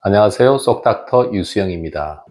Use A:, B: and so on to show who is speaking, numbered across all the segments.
A: 안녕하세요. 쏙닥터 유수영입니다.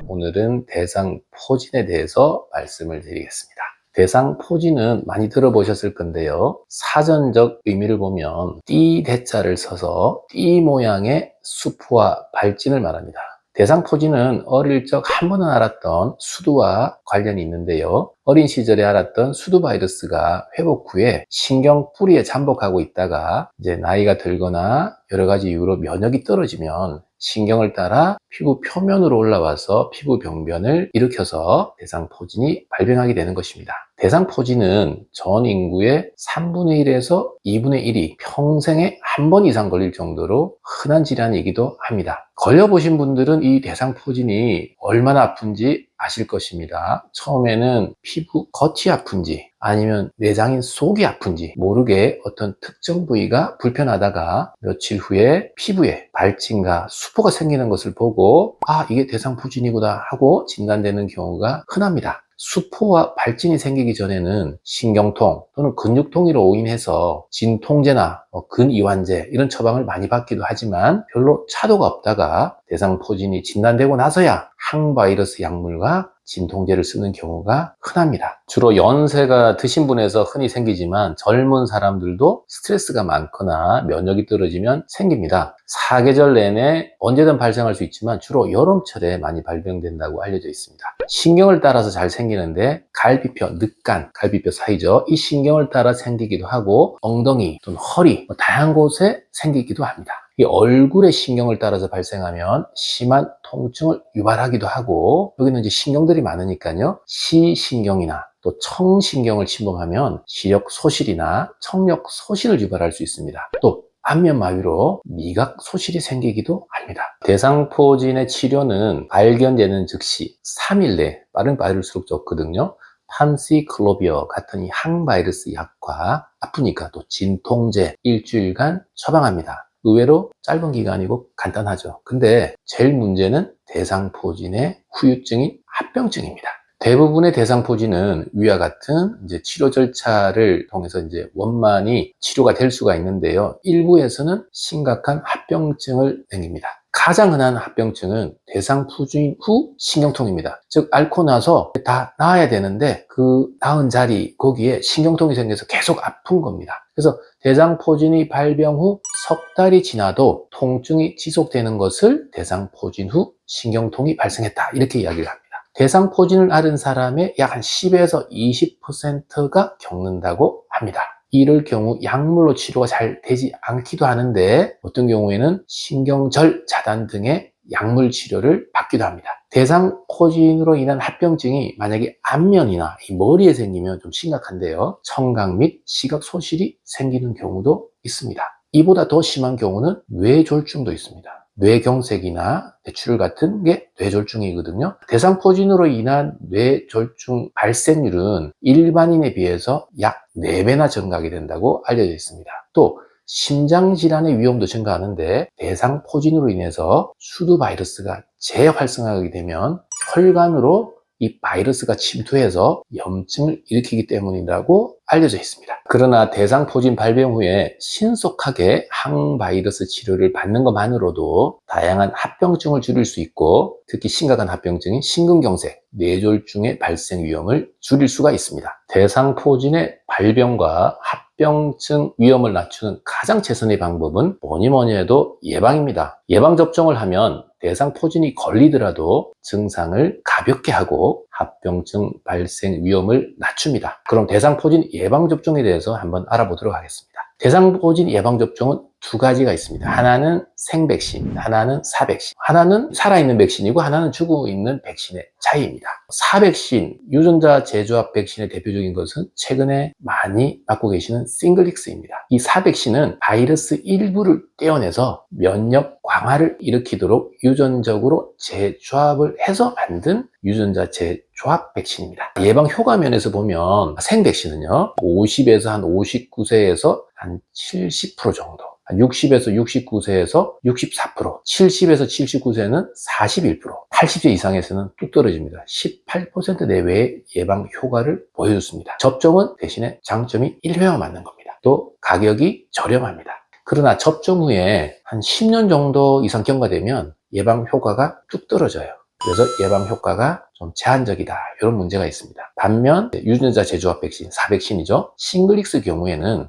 A: 오늘은 대상포진에 대해서 말씀을 드리겠습니다. 대상포진은 많이 들어보셨을 건데요. 사전적 의미를 보면 띠 대자를 써서 띠 모양의 수포와 발진을 말합니다. 대상포진은 어릴 적 한 번은 알았던 수두와 관련이 있는데요. 어린 시절에 알았던 수두 바이러스가 회복 후에 신경 뿌리에 잠복하고 있다가 이제 나이가 들거나 여러 가지 이유로 면역이 떨어지면 신경을 따라 피부 표면으로 올라와서 피부 병변을 일으켜서 대상포진이 발병하게 되는 것입니다. 대상포진은 전 인구의 3분의 1에서 2분의 1이 평생에 한 번 이상 걸릴 정도로 흔한 질환이기도 합니다. 걸려보신 분들은 이 대상포진이 얼마나 아픈지 아실 것입니다. 처음에는 피부 겉이 아픈지 아니면 내장인 속이 아픈지 모르게 어떤 특정 부위가 불편하다가 며칠 후에 피부에 발진과 수포가 생기는 것을 보고 이게 대상포진이구나 하고 진단되는 경우가 흔합니다. 수포와 발진이 생기기 전에는 신경통 또는 근육통으로 인해서 진통제나 근이완제 이런 처방을 많이 받기도 하지만 별로 차도가 없다가 대상포진이 진단되고 나서야 항바이러스 약물과 진통제를 쓰는 경우가 흔합니다. 주로 연세가 드신 분에서 흔히 생기지만 젊은 사람들도 스트레스가 많거나 면역이 떨어지면 생깁니다. 사계절 내내 언제든 발생할 수 있지만 주로 여름철에 많이 발병된다고 알려져 있습니다. 신경을 따라서 잘 생기는데 갈비뼈, 늑간, 갈비뼈 사이죠. 이 신경을 따라 생기기도 하고 엉덩이 또는 허리 다양한 곳에 생기기도 합니다. 이 얼굴의 신경을 따라서 발생하면 심한 통증을 유발하기도 하고 여기는 이제 신경들이 많으니까요. 시신경이나 또 청신경을 침범하면 시력 소실이나 청력 소실을 유발할 수 있습니다. 또 안면 마비로 미각 소실이 생기기도 합니다. 대상포진의 치료는 발견되는 즉시 3일 내 빠른 빠를수록 좋거든요. 팜시클로비어 같은 이 항바이러스 약과 아프니까 또 진통제 일주일간 처방합니다. 의외로 짧은 기간이고 간단하죠. 근데 제일 문제는 대상포진의 후유증인 합병증입니다. 대부분의 대상포진은 위와 같은 이제 치료 절차를 통해서 이제 원만히 치료가 될 수가 있는데요. 일부에서는 심각한 합병증을 생깁니다. 가장 흔한 합병증은 대상포진 후 신경통입니다. 즉 앓고 나서 다 나아야 되는데 그 나은 자리 거기에 신경통이 생겨서 계속 아픈 겁니다. 그래서 대상포진이 발병 후 석 달이 지나도 통증이 지속되는 것을 대상포진 후 신경통이 발생했다 이렇게 이야기를 합니다. 대상포진을 앓은 사람의 약 한 10에서 20%가 겪는다고 합니다. 이럴 경우 약물로 치료가 잘 되지 않기도 하는데 어떤 경우에는 신경절 차단 등의 약물 치료를 받기도 합니다. 대상포진으로 인한 합병증이 만약에 안면이나 머리에 생기면 좀 심각한데요. 청각 및 시각 소실이 생기는 경우도 있습니다. 이보다 더 심한 경우는 뇌졸중도 있습니다. 뇌경색이나 뇌출혈 같은 게 뇌졸중이거든요. 대상포진으로 인한 뇌졸중 발생률은 일반인에 비해서 약 4배나 증가하게 된다고 알려져 있습니다. 또 심장질환의 위험도 증가하는데 대상포진으로 인해서 수두 바이러스가 재활성화하게 되면 혈관으로 이 바이러스가 침투해서 염증을 일으키기 때문이라고 알려져 있습니다. 그러나 대상포진 발병 후에 신속하게 항바이러스 치료를 받는 것만으로도 다양한 합병증을 줄일 수 있고 특히 심각한 합병증인 심근경색, 뇌졸중의 발생 위험을 줄일 수가 있습니다. 대상포진의 발병과 합병증 위험을 낮추는 가장 최선의 방법은 뭐니 해도 예방입니다. 예방접종을 하면 대상포진이 걸리더라도 증상을 가볍게 하고 합병증 발생 위험을 낮춥니다. 그럼 대상포진 예방접종에 대해서 한번 알아보도록 하겠습니다. 대상포진 예방접종은 두 가지가 있습니다. 하나는 생백신, 하나는 사백신. 하나는 살아있는 백신이고 하나는 죽어있는 백신의 차이입니다. 사백신, 유전자 재조합 백신의 대표적인 것은 최근에 많이 맞고 계시는 싱글릭스입니다. 이 사백신은 바이러스 일부를 떼어내서 면역 강화를 일으키도록 유전적으로 재조합을 해서 만든 유전자 재조합 백신입니다. 예방 효과 면에서 보면 생백신은요 50에서 한 59세에서 한 70% 정도, 60에서 69세에서 64%, 70에서 79세는 41%, 80세 이상에서는 뚝 떨어집니다. 18% 내외의 예방 효과를 보여줬습니다. 접종은 대신에 장점이 1회만 맞는 겁니다. 또 가격이 저렴합니다. 그러나 접종 후에 한 10년 정도 이상 경과되면 예방 효과가 뚝 떨어져요. 그래서 예방 효과가 좀 제한적이다, 이런 문제가 있습니다. 반면 유전자 재조합 백신, 4백신이죠. 싱글릭스 경우에는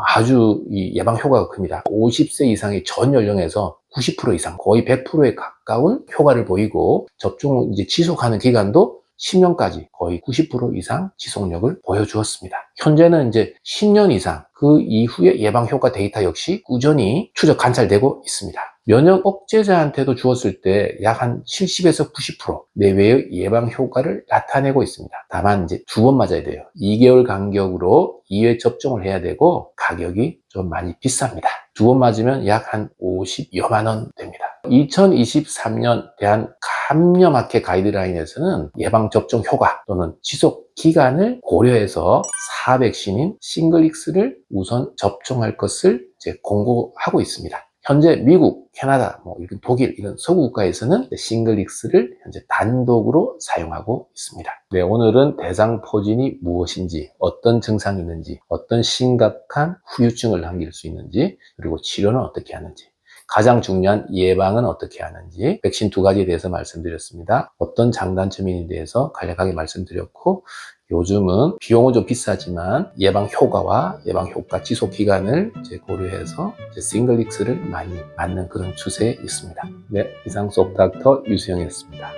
A: 아주 이 예방 효과가 큽니다. 50세 이상의 전 연령에서 90% 이상, 거의 100%에 가까운 효과를 보이고, 접종을 이제 지속하는 기간도 10년까지 거의 90% 이상 지속력을 보여주었습니다. 현재는 이제 10년 이상, 그 이후에 예방 효과 데이터 역시 꾸준히 추적 관찰되고 있습니다. 면역 억제자한테도 주었을 때 약 한 70에서 90% 내외의 예방 효과를 나타내고 있습니다. 다만 이제 2번 맞아야 돼요. 2개월 간격으로 2회 접종을 해야 되고, 가격이 좀 많이 비쌉니다. 2번 맞으면 약 한 50여만 원 됩니다. 2023년 대한 감염학회 가이드라인에서는 예방접종 효과 또는 지속 기간을 고려해서 4백신인 싱글릭스를 우선 접종할 것을 이제 공고하고 있습니다. 현재 미국, 캐나다, 독일 이런 서구 국가에서는 싱글릭스를 현재 단독으로 사용하고 있습니다. 네, 오늘은 대상포진이 무엇인지, 어떤 증상이 있는지, 어떤 심각한 후유증을 남길 수 있는지, 그리고 치료는 어떻게 하는지, 가장 중요한 예방은 어떻게 하는지, 백신 2가지에 대해서 말씀드렸습니다. 어떤 장단점에 대해서 간략하게 말씀드렸고, 요즘은 비용은 좀 비싸지만 예방 효과와 예방 효과 지속 기간을 이제 고려해서 이제 싱글릭스를 많이 맞는 그런 추세에 있습니다. 네, 이상 속닥터 유수영이었습니다.